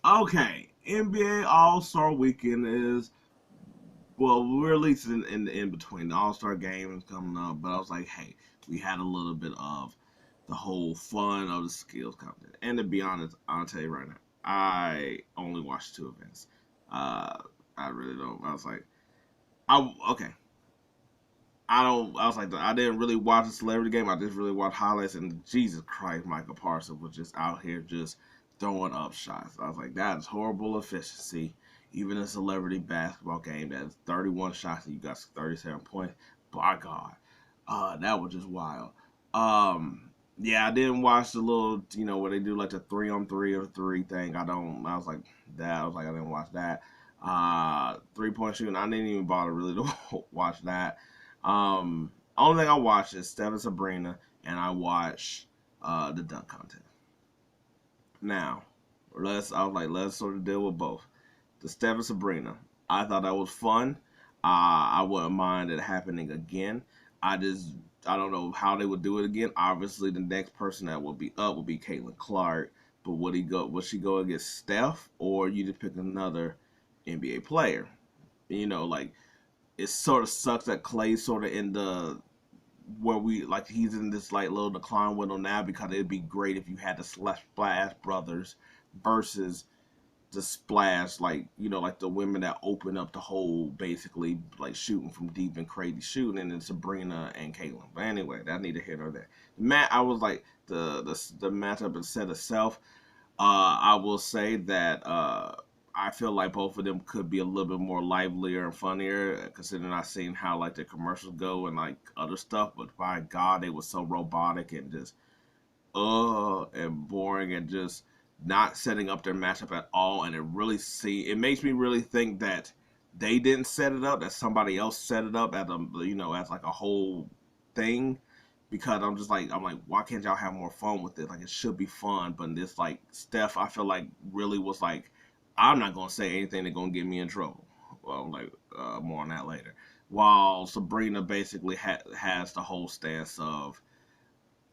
Okay, NBA All Star Weekend is we're at least in between. The All Star game is coming up, but I was like, hey, we had a little bit of the whole fun of the skills competition. And to be honest, I'll tell you right now, I only watched two events. Uh, I really don't. I was like, okay. I don't. I was like, I didn't really watch the celebrity game. I just really watched highlights. And Jesus Christ, Michael Parsons was just out here just throwing up shots. I was like, that is horrible efficiency. Even a celebrity basketball game that is 31 shots and you got 37 points. By God, that was just wild. Yeah, I didn't watch the little, where they do like the 3-on-3 or three thing. I don't. I was like that. I was like, I didn't watch that. 3-point shooting. I didn't even bother really to watch that. Only thing I watch is Steph and Sabrina, and I watch the dunk contest. Now, let's sort of deal with both. The Steph and Sabrina. I thought that was fun. I wouldn't mind it happening again. I just I don't know how they would do it again. Obviously, the next person that would be up would be Caitlin Clark. But would she go against Steph, or you just pick another NBA player? Like it sort of sucks that Clay's sort of in the where we like he's in this like little decline window now because it'd be great if you had the Splash Brothers versus the Splash, like like the women that open up the hole, basically like shooting from deep and crazy shooting, and then Sabrina and Caitlin. But anyway, that neither here nor there. Matt, I was like the matchup in set itself. I will say that I feel like both of them could be a little bit more livelier and funnier, considering I've seen how like the commercials go and like other stuff. But by God, they were so robotic and just and boring and just not setting up their matchup at all. And it makes me really think that they didn't set it up, that somebody else set it up as as like a whole thing, because I'm like, why can't y'all have more fun with it? Like it should be fun, but this like Steph, I feel like really was like, I'm not gonna say anything that's gonna get me in trouble. Well, like more on that later. While Sabrina basically has the whole stance of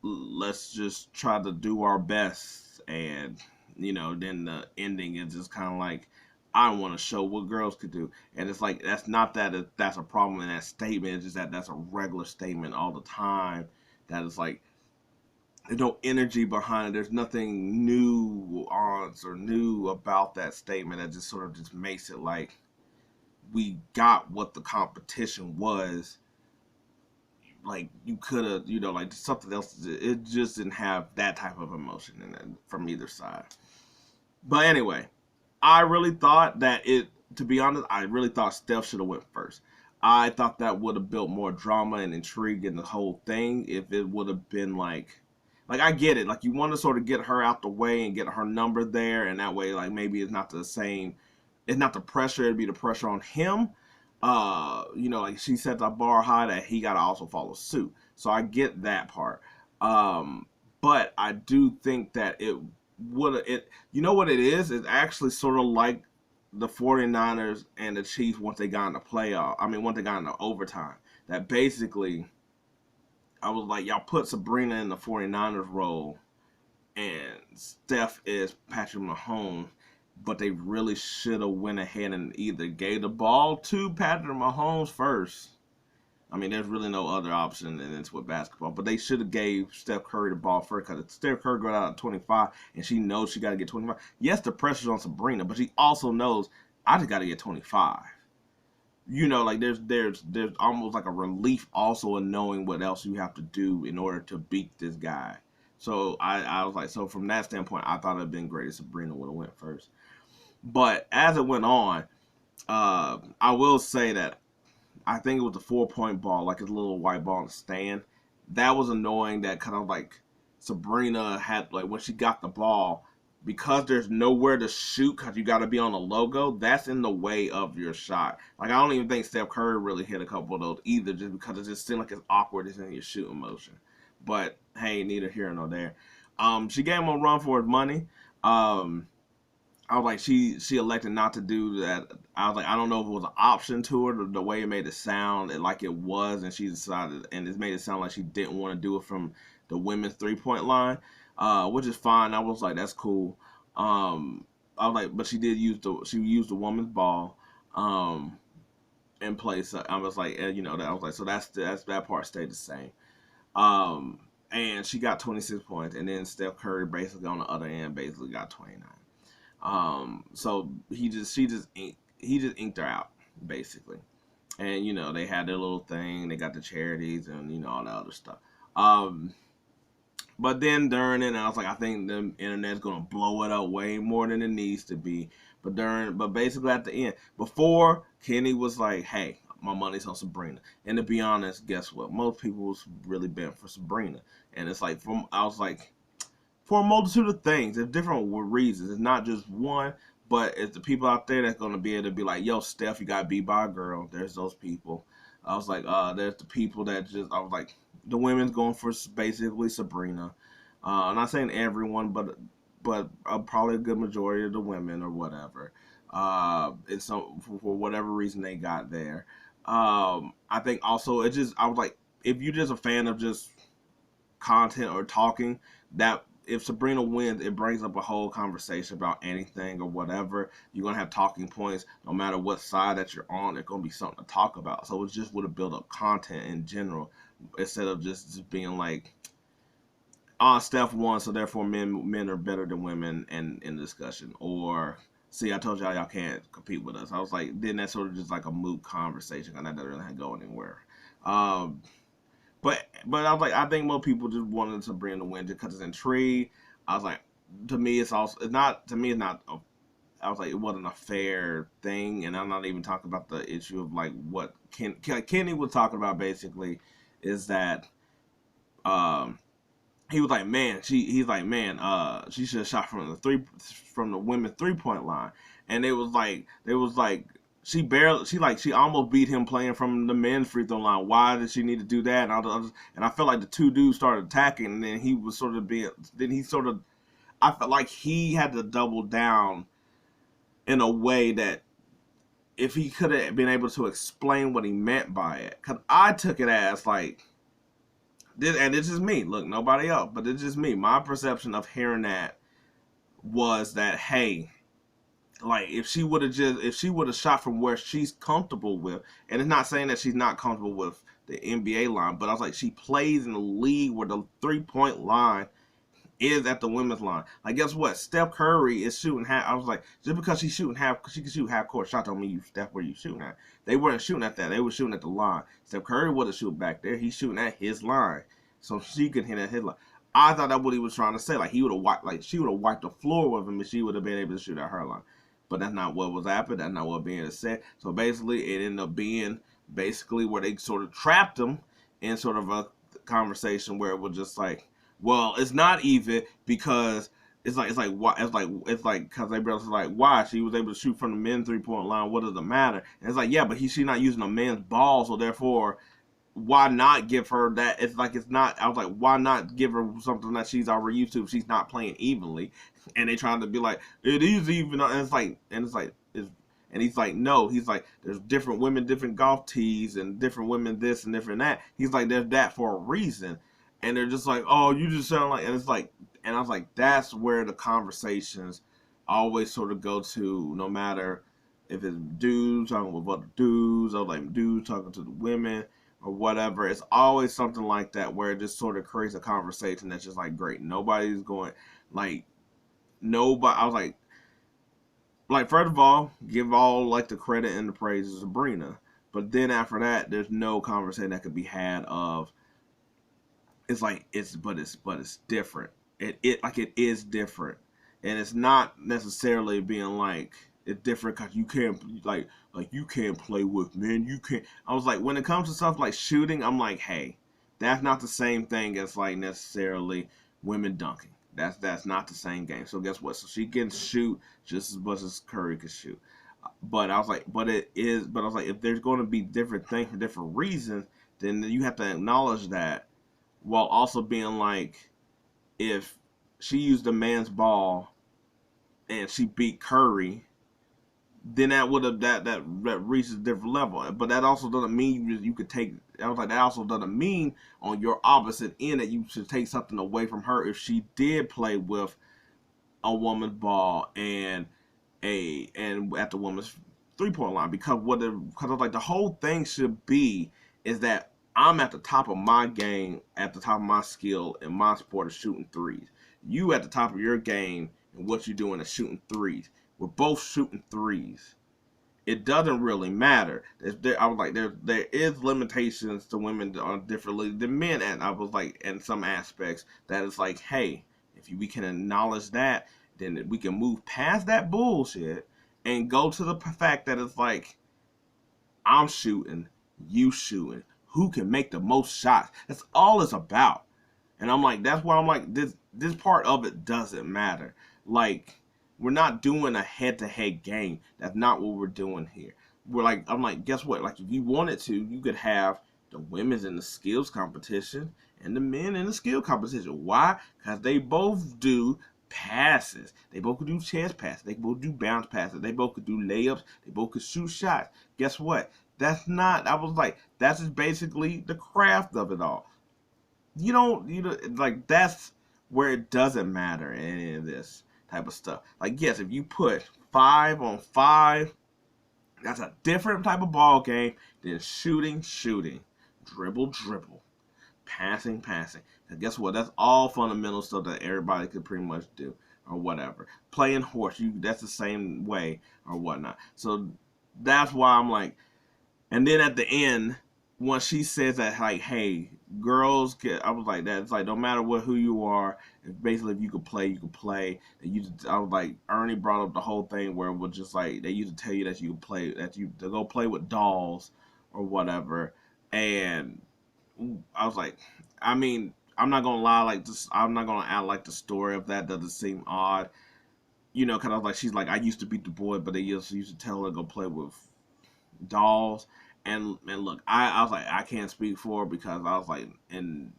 let's just try to do our best, and then the ending is just kind of like I want to show what girls could do, and it's like that's not that's a problem in that statement. It's just that that's a regular statement all the time. That is like there's no energy behind it. There's nothing new on or new about that statement. That just sort of just makes it like we got what the competition was. Like you could have, like something else. It just didn't have that type of emotion in it from either side. But anyway, I really thought that it. To be honest, I really thought Steph should have went first. I thought that would have built more drama and intrigue in the whole thing if it would have been like I get it. Like you want to sort of get her out the way and get her number there, and that way, like maybe it's not the same. It's not the pressure. It'd be the pressure on him. Like she set the bar high that he got to also follow suit. So I get that part. But I do think that it would it. You know what it is? It's actually sort of like the 49ers and the Chiefs once they got in the playoff. I mean, once they got in the overtime. That basically, I was like, y'all put Sabrina in the 49ers role and Steph is Patrick Mahomes, but they really should have went ahead and either gave the ball to Patrick Mahomes first. I mean, there's really no other option, and it's with basketball. But they should have gave Steph Curry the ball first, because Steph Curry got out at 25, and she knows she got to get 25. Yes, the pressure's on Sabrina, but she also knows I just got to get 25. Like there's almost like a relief also in knowing what else you have to do in order to beat this guy. So I was like, so from that standpoint, I thought it'd been great if Sabrina would have went first. But as it went on, I will say that I think it was the 4-point ball, like his little white ball in the stand. That was annoying. That kind of like Sabrina had like when she got the ball, because there's nowhere to shoot because you got to be on the logo. That's in the way of your shot. Like I don't even think Steph Curry really hit a couple of those either, just because it just seemed like it's awkward. It's in your shooting motion. But hey, neither here nor there. She gave him a run for his money. I was like, she elected not to do that. I was like, I don't know if it was an option to her, the way it made it sound like it was, and she decided, and it made it sound like she didn't want to do it from the women's 3-point line, which is fine. I was like, that's cool. I was like, but she used the woman's ball, um, in place. I was like, that I was like, so that's that part stayed the same. Um, and she got 26 points, and then Steph Curry basically on the other end basically got 29. So he just inked her out basically, and they had their little thing. They got the charities and all that other stuff. Um, but then during it, I was like, I think the internet's gonna blow it up way more than it needs to be. But basically at the end, before Kenny was like, "Hey, my money's on Sabrina," and to be honest, guess what? Most people was really bent for Sabrina, and it's like I was like, for a multitude of things. There's different reasons. It's not just one, but it's the people out there that's going to be able to be like, yo, Steph, you got beat by a girl. There's those people. I was like, there's the people that I was like, the women's going for basically Sabrina. I'm not saying everyone, but probably a good majority of the women or whatever. And so for whatever reason they got there. I think also I was like, if you're just a fan of just content or talking, that if Sabrina wins, it brings up a whole conversation about anything or whatever. You're gonna have talking points no matter what side that you're on. There's gonna be something to talk about. So it just would have built up content in general instead of just being like, Steph won, so therefore men are better than women in discussion. Or see, I told y'all can't compete with us. I was like, then that's sort of just like a moot conversation, and that doesn't really go anywhere. Um, but I was like, I think most people just wanted to bring the win just because it's intrigue. I was like, to me, it's not. To me, it's not. I was like, it wasn't a fair thing, and I'm not even talking about the issue of like what Kenny was talking about. Basically, is that um, he was like, he's like, she should have shot from the women's 3 point line, and they was like, she almost beat him playing from the men's free throw line. Why did she need to do that? And I felt like the two dudes started attacking, and then he was sort of being, then he sort of, I felt like he had to double down in a way that if he could have been able to explain what he meant by it, because I took it as like and it's just me. Look, nobody else, but it's just me. My perception of hearing that was that, hey, like if she would have shot from where she's comfortable with, and it's not saying that she's not comfortable with the NBA line, but I was like, she plays in a league where the 3 point line is at the women's line. Like, guess what? Steph Curry is shooting half. I was like, just because she can shoot half court shots, don't mean you Steph where you shooting at. They weren't shooting at that. They were shooting at the line. Steph Curry wasn't shooting back there. He's shooting at his line, so she could hit at his line. I thought that's what he was trying to say. Like she would have wiped the floor with him, and she would have been able to shoot at her line. But that's not what was happening. That's not what being said. So basically, it ended up being basically where they sort of trapped him in sort of a conversation where it was just like, well, it's not even because it's like because they brothers like, why she was able to shoot from the men's 3 point line. What does it matter? And it's like, yeah, but she's not using a men's ball, so therefore why not give her that? It's like, it's not. I was like, why not give her something that she's already used to if she's not playing evenly? And they trying to be like, it is even, and and he's like, no, he's like, there's different women, different golf tees, and different women this and different that. He's like, there's that for a reason, and they're just like, oh, you just sound like, and it's like, and I was like, that's where the conversations always sort of go to, no matter if it's dudes talking with other dudes, or like dudes talking to the women or whatever. It's always something like that where it just sort of creates a conversation that's just like great. Nobody's going like nobody. I was like first of all, give all like the credit and the praise to Sabrina, but then after that, there's no conversation that could be had of it's like it's different. It is different, and it's not necessarily being like it's different because you can't like you can't play with men. You can't. I was like, when it comes to stuff like shooting, I'm like, hey, that's not the same thing as like necessarily women dunking. That's not the same game. So guess what? So she can shoot just as much as Curry can shoot. But I was like, but it is. But I was like, if there's going to be different things for different reasons, then you have to acknowledge that while also being like, if she used a man's ball and she beat Curry, then that would have that reaches a different level. But that also doesn't mean you could take. I was like, that also doesn't mean on your opposite end that you should take something away from her if she did play with a woman's ball and at the women's 3-point line, because because I was like, the whole thing should be is that I'm at the top of my game, at the top of my skill in my sport of shooting threes. You at the top of your game and what you're doing is shooting threes. We're both shooting threes. It doesn't really matter. I was like, there is limitations to women on differently than men, and I was like, in some aspects that it's like, hey, if we can acknowledge that, then we can move past that bullshit and go to the fact that it's like, I'm shooting, you shooting. Who can make the most shots? That's all it's about. And I'm like, that's why I'm like, this part of it doesn't matter. Like, we're not doing a head-to-head game. That's not what we're doing here. I'm like, guess what? Like, if you wanted to, you could have the women's in the skills competition and the men in the skill competition. Why? Because they both do passes. They both could do chest passes. They both do bounce passes. They both could do layups. They both could shoot shots. Guess what? I was like, that's just basically the craft of it all. Like, that's where it doesn't matter in any of this type of stuff. Like, yes, if you put 5-on-5, that's a different type of ball game than shooting, dribble, passing. And guess what? That's all fundamental stuff that everybody could pretty much do or whatever. Playing horse, that's the same way or whatnot. So that's why I'm like, and then at the end, when she says that, like, hey, girls I was like, that. It's like, no matter who you are, basically, if you could play, you could play. I was like, Ernie brought up the whole thing where it was just like, they used to tell you that you could play, to go play with dolls or whatever. And I was like, I mean, I'm not gonna lie, like, this, I'm not gonna act like the story of that doesn't seem odd, because I was like, she's like, I used to beat the boy, but they used to tell her to go play with dolls. And look, I was like, I can't speak for her, because I was like, in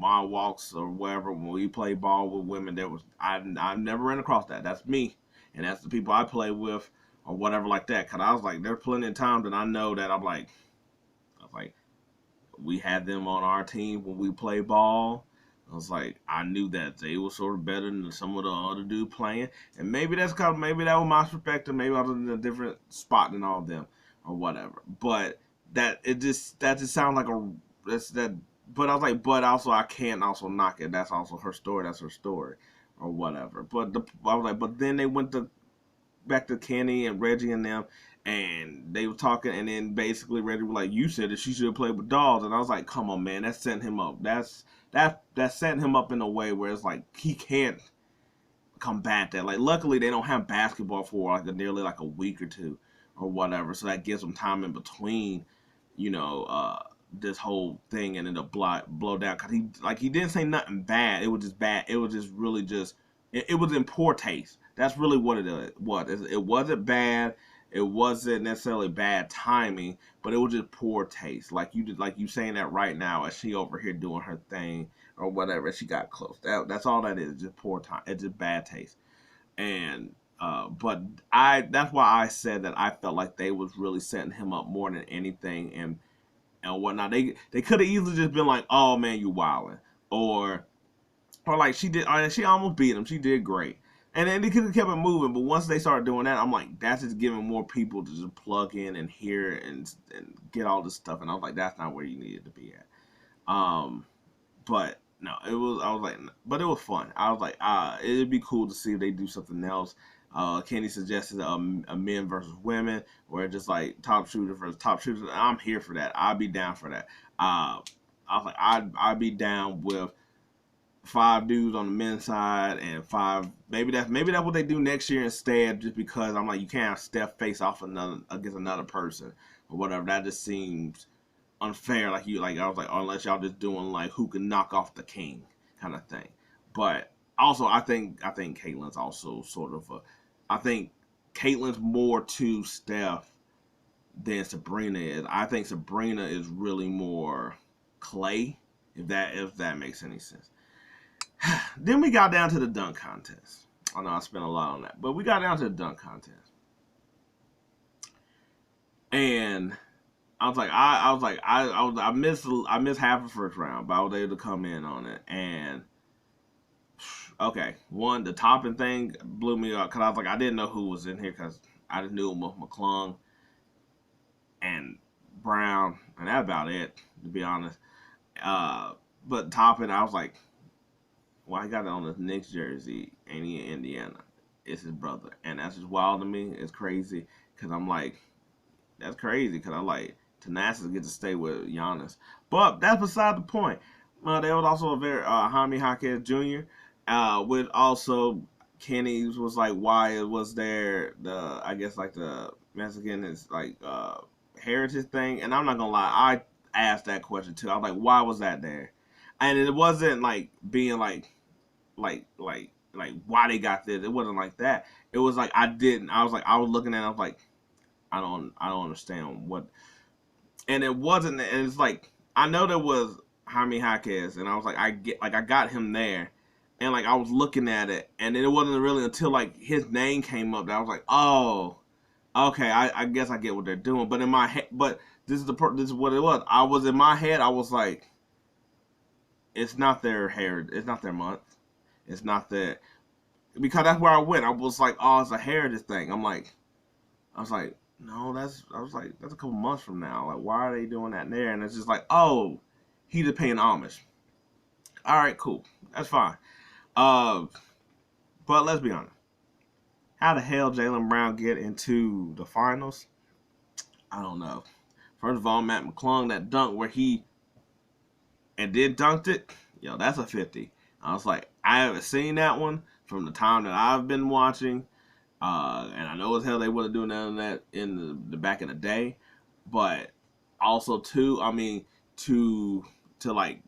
my walks or wherever, when we play ball with women, I've never ran across that. That's me, and that's the people I play with or whatever like that. Cause I was like, there's plenty of times that I know that I was like, we had them on our team when we play ball. I was like, I knew that they were sort of better than some of the other dudes playing, and maybe maybe that was my perspective. Maybe I was in a different spot than all of them, or whatever. But that just sounds like that's that. But I was like, but also I can't also knock it. That's also her story. That's her story, or whatever. But I was like, but then they went back to Kenny and Reggie and them, and they were talking, and then basically Reggie was like, you said that she should have played with dolls, and I was like, come on, man, that's setting him up. That's setting him up in a way where it's like he can't combat that. Like, luckily they don't have basketball for like nearly like a week or two or whatever, so that gives them time in between, this whole thing, and it'll blow down, because he didn't say nothing bad. It was just bad. It was just really just it was in poor taste. That's really what it was. It wasn't bad. It wasn't necessarily bad timing, but it was just poor taste. Like you saying that right now, as she over here doing her thing or whatever. She got close. That's all that is. Just poor time. It's just bad taste. And but that's why I said that I felt like they was really setting him up more than anything, and whatnot. They could have easily just been like, oh man, you wilding, or like she almost beat him. She did great. And then they could have kept it moving, but once they started doing that, I'm like, that's just giving more people to just plug in and hear and get all this stuff. And I was like, that's not where you needed to be at. But no, it was. I was like, but it was fun. I was like, it'd be cool to see if they do something else. Kenny suggested a men versus women, where just like top shooter versus top shooter. I'm here for that. I'd be down for that. I was like, I'd be down with 5 dudes on the men's side and 5. Maybe that's what they do next year instead. Just because I'm like, you can't have Steph face off against another person or whatever. That just seems unfair. Like I was like, unless y'all just doing like who can knock off the king kind of thing. But also, I think Caitlin's also sort of I think Caitlin's more to Steph than Sabrina is. I think Sabrina is really more Clay, if that makes any sense. Then we got down to the dunk contest. I know I spent a lot on that, but we got down to the dunk contest, and I missed half the first round, but I was able to come in on it. And okay, the topping thing blew me up, because I was like, I didn't know who was in here, because I just knew him with McClung and Brown, and that's about it, to be honest. Uh, but Toppin, I was like, well, I got it on this Knicks jersey, ain't he in Indiana? It's his brother, and that's just wild to me. It's crazy because I'm like, that's crazy because I like Thanasis get to stay with Giannis, but that's beside the point. There was also a very Jaime Jaquez Jr. With also Kenny's was like why it was there the I guess like the Mexican is like heritage thing, and I'm not gonna lie, I asked that question too. I was like, why was that there? And it wasn't like being like why they got this. It wasn't like that. It was like I didn't. I was like I was looking at it, I was like I don't understand what, and it wasn't, and it's like I know there was Jaime Jaquez, and I was like I got him there, and like I was looking at it, and it wasn't really until like his name came up that I was like, oh, okay, I guess I get what they're doing. But in my head, but this is what it was. I was in my head, I was like, it's not their hair, it's not their month, it's not their, because that's where I went. I was like, oh, it's a heritage thing. I was like, no, I was like, that's a couple months from now. Like, why are they doing that there? And it's just like, oh, he just paying homage. All right, cool, that's fine. Uh, but let's be honest. How the hell Jaylen Brown get into the finals? I don't know. First of all, Matt McClung, that dunk where he and then dunked it, yo, that's a 50. I was like, I haven't seen that one from the time that I've been watching. And I know as hell they wouldn't do none of that in the back in the day. But also too, I mean, to like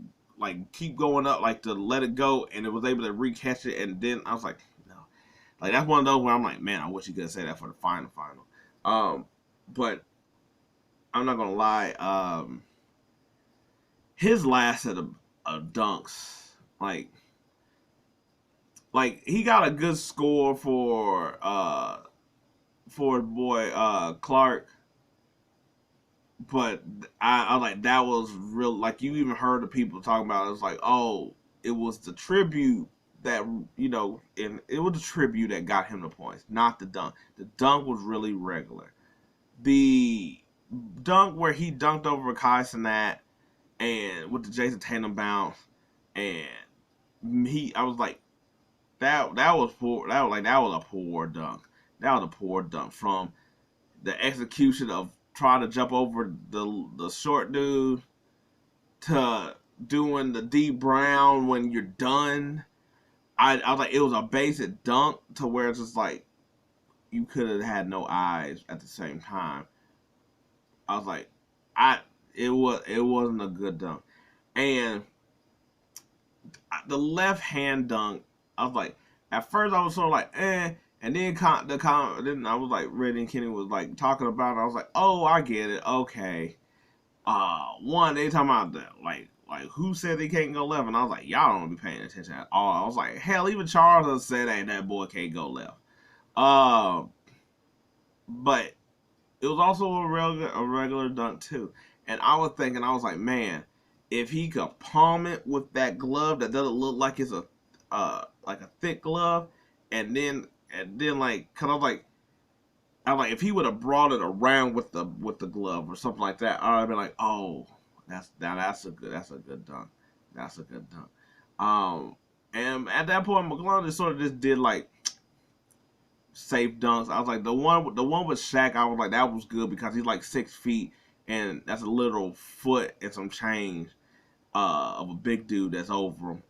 keep going up, like to let it go, and it was able to recatch it, and then I was like, no, like that's one of those where I'm like, man, I wish you could have said that for the final. But I'm not gonna lie, his last set of dunks, like he got a good score for boy Clark, but I like that was real. Like you even heard the people talking about it. It was like, oh, it was the tribute that and it was the tribute that got him the points, not the dunk. The dunk was really regular. The dunk where he dunked over Kai Cenat and with the Jason Tatum bounce, and I was like, that was poor. That was a poor dunk. That was a poor dunk from the execution of trying to jump over the short dude to doing the D Brown when you're done. I was like, it was a basic dunk to where it's just like you could have had no eyes at the same time. I was like, it wasn't a good dunk, and the left hand dunk. I was like, at first I was sort of like, and then then I was like, Reddy and Kenny was like talking about it. I was like, oh, I get it. Okay. One, they talking about that, like who said they can't go left, and I was like, y'all don't be paying attention at all. I was like, hell, even Charles said, hey, that boy can't go left. Uh, but it was also a regular dunk too, and I was thinking, I was like, man, if he could palm it with that glove that doesn't look like it's a like a thick glove, and then like, cause I was like, if he would have brought it around with the glove or something like that, I'd have been like, oh, that's a good dunk. That's a good dunk. And at that point, McClung just sort of just did like safe dunks. I was like, the one with Shaq, I was like, that was good because he's like 6 feet, and that's a literal foot and some change of a big dude that's over him.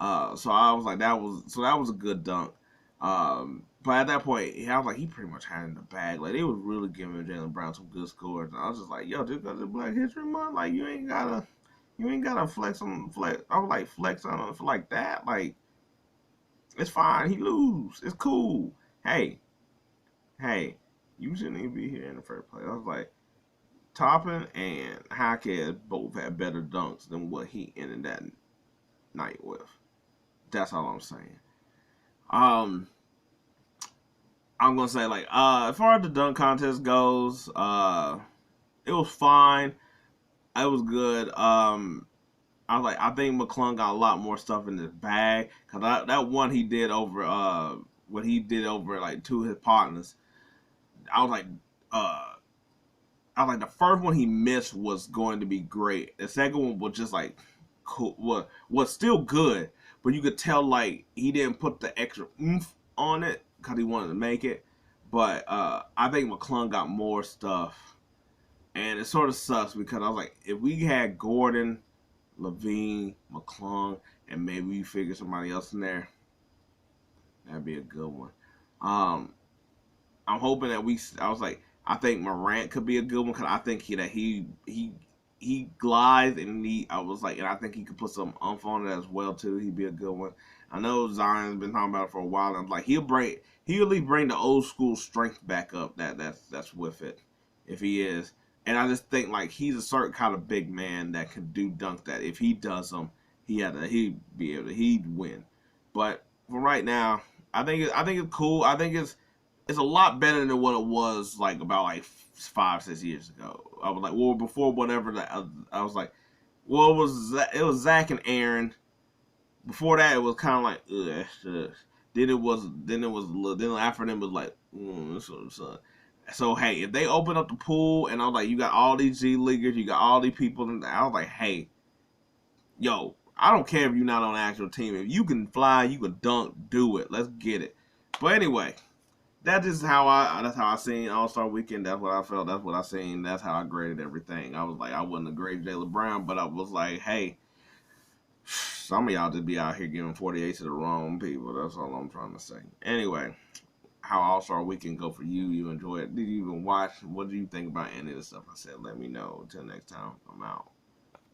So I was like, that was a good dunk. But at that point, I was like, he pretty much had it in the bag. Like, they was really giving Jaylen Brown some good scores. And I was just like, yo, just because it's Black History Month, like, you ain't gotta flex on flex. I was like, flex on it for like that. Like, it's fine. He lose. It's cool. Hey, you shouldn't even be here in the first place. I was like, Toppin and Jaquez both had better dunks than what he ended that night with. That's all I'm saying. Um, I'm gonna say like as far as the dunk contest goes, it was fine. It was good. I was like, I think McClung got a lot more stuff in his bag because that one he did over what he did over like two of his partners. I was like, uh, the first one he missed was going to be great. The second one was just like cool, was still good, but you could tell like he didn't put the extra oomph on it because he wanted to make it. But I think McClung got more stuff, and it sort of sucks because I was like, if we had Gordon, Levine, McClung, and maybe we figure somebody else in there, that'd be a good one. Um, I'm hoping that we. I was like, I think Morant could be a good one because I think he glides and he. I was like, and I think he could put some umph on it as well too. He'd be a good one. I know Zion's been talking about it for a while. And I'm like, he'll at least bring the old school strength back up. That's with it, if he is. And I just think like he's a certain kind of big man that can do dunk that. If he does them, he'd be able to he'd win. But for right now, I think it's cool. I think it's a lot better than what it was like about like 5 6 years ago. I was like, well, before whatever that I was like, well, it was Zach and Aaron. Before that, it was kind of like, ugh. Then after them it was like, so hey, if they open up the pool and I was like, you got all these G leaguers, you got all these people, and I was like, hey, yo, I don't care if you're not on the actual team. If you can fly, you can dunk, do it. Let's get it. But anyway, that's how I seen All Star Weekend. That's what I felt. That's what I seen. That's how I graded everything. I was like, I wasn't a great Jaylen Brown, but I was like, hey, some of y'all just be out here giving 48 to the wrong people. That's all I'm trying to say. Anyway, how All Star Weekend go for you? You enjoy it? Did you even watch? What do you think about any of the stuff I said? Let me know. Until next time, I'm out.